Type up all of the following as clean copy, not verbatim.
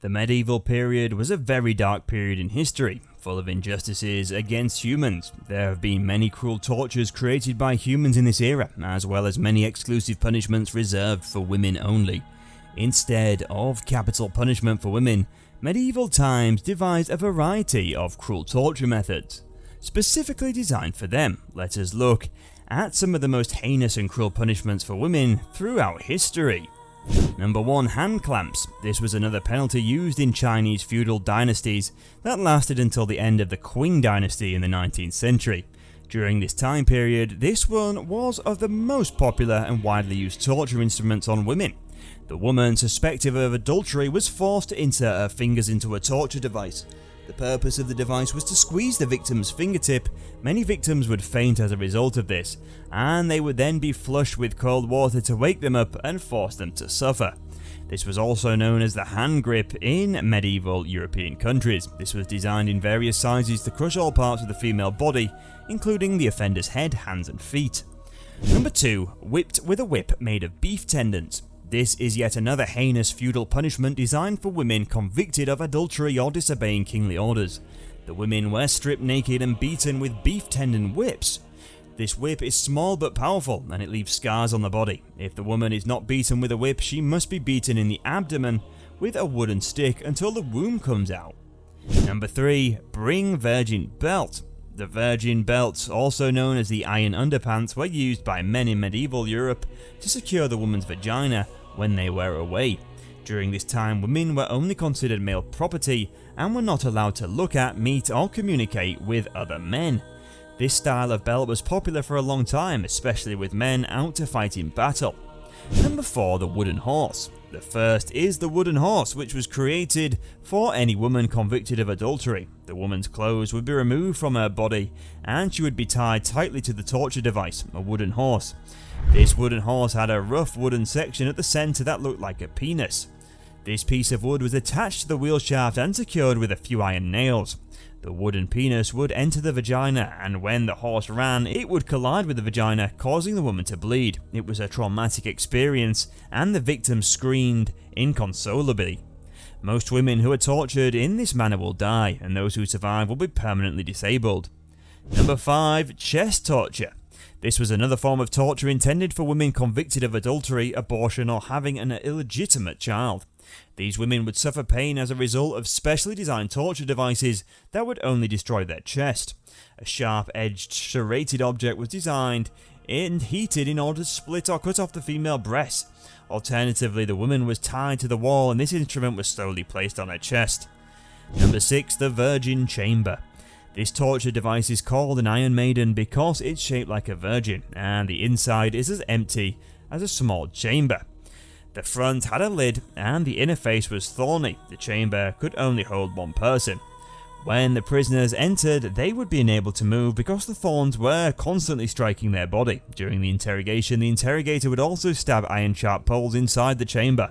The medieval period was a very dark period in history, full of injustices against humans. There have been many cruel tortures created by humans in this era, as well as many exclusive punishments reserved for women only. Instead of capital punishment for women, medieval times devised a variety of cruel torture methods. Specifically designed for them, let us look at some of the most heinous and cruel punishments for women throughout history. Number 1. Hand clamps. This was another penalty used in Chinese feudal dynasties that lasted until the end of the Qing dynasty in the 19th century. During this time period, this one was of the most popular and widely used torture instruments on women. The woman suspected of adultery was forced to insert her fingers into a torture device. The purpose of the device was to squeeze the victim's fingertip. Many victims would faint as a result of this, and they would then be flushed with cold water to wake them up and force them to suffer. This was also known as the hand grip in medieval European countries. This was designed in various sizes to crush all parts of the female body, including the offender's head, hands and feet. Number 2. Whipped with a whip made of beef tendons. This is yet another heinous feudal punishment designed for women convicted of adultery or disobeying kingly orders. The women were stripped naked and beaten with beef tendon whips. This whip is small but powerful, and it leaves scars on the body. If the woman is not beaten with a whip, she must be beaten in the abdomen with a wooden stick until the womb comes out. Number 3. Bring virgin belt. The virgin belts, also known as the iron underpants, were used by men in medieval Europe to secure the woman's vagina when they were away. During this time, women were only considered male property and were not allowed to look at, meet or communicate with other men. This style of belt was popular for a long time, especially with men out to fight in battle. Number 4. The wooden horse. The first is the wooden horse, which was created for any woman convicted of adultery. The woman's clothes would be removed from her body and she would be tied tightly to the torture device, a wooden horse. This wooden horse had a rough wooden section at the centre that looked like a penis. This piece of wood was attached to the wheel shaft and secured with a few iron nails. The wooden penis would enter the vagina, and when the horse ran, it would collide with the vagina, causing the woman to bleed. It was a traumatic experience, and the victim screamed inconsolably. Most women who are tortured in this manner will die, and those who survive will be permanently disabled. Number 5. Chest torture. This was another form of torture intended for women convicted of adultery, abortion or having an illegitimate child. These women would suffer pain as a result of specially designed torture devices that would only destroy their chest. A sharp-edged, serrated object was designed and heated in order to split or cut off the female breast. Alternatively, the woman was tied to the wall and this instrument was slowly placed on her chest. Number 6. The virgin chamber. This torture device is called an Iron Maiden because it's shaped like a virgin, and the inside is as empty as a small chamber. The front had a lid, and the inner face was thorny. The chamber could only hold one person. When the prisoners entered, they would be unable to move because the thorns were constantly striking their body. During the interrogation, the interrogator would also stab iron-sharp poles inside the chamber.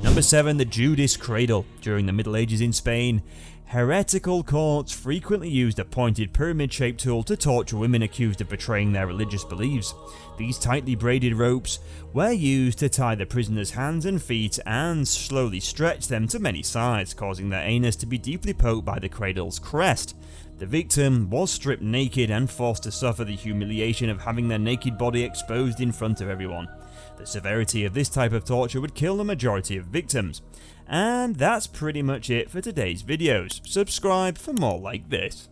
Number 7. The Judas cradle. During the Middle Ages in Spain, heretical courts frequently used a pointed pyramid-shaped tool to torture women accused of betraying their religious beliefs. These tightly braided ropes were used to tie the prisoners' hands and feet and slowly stretch them to many sides, causing their anus to be deeply poked by the cradle's crest. The victim was stripped naked and forced to suffer the humiliation of having their naked body exposed in front of everyone. The severity of this type of torture would kill the majority of victims. And that's pretty much it for today's videos. Subscribe for more like this.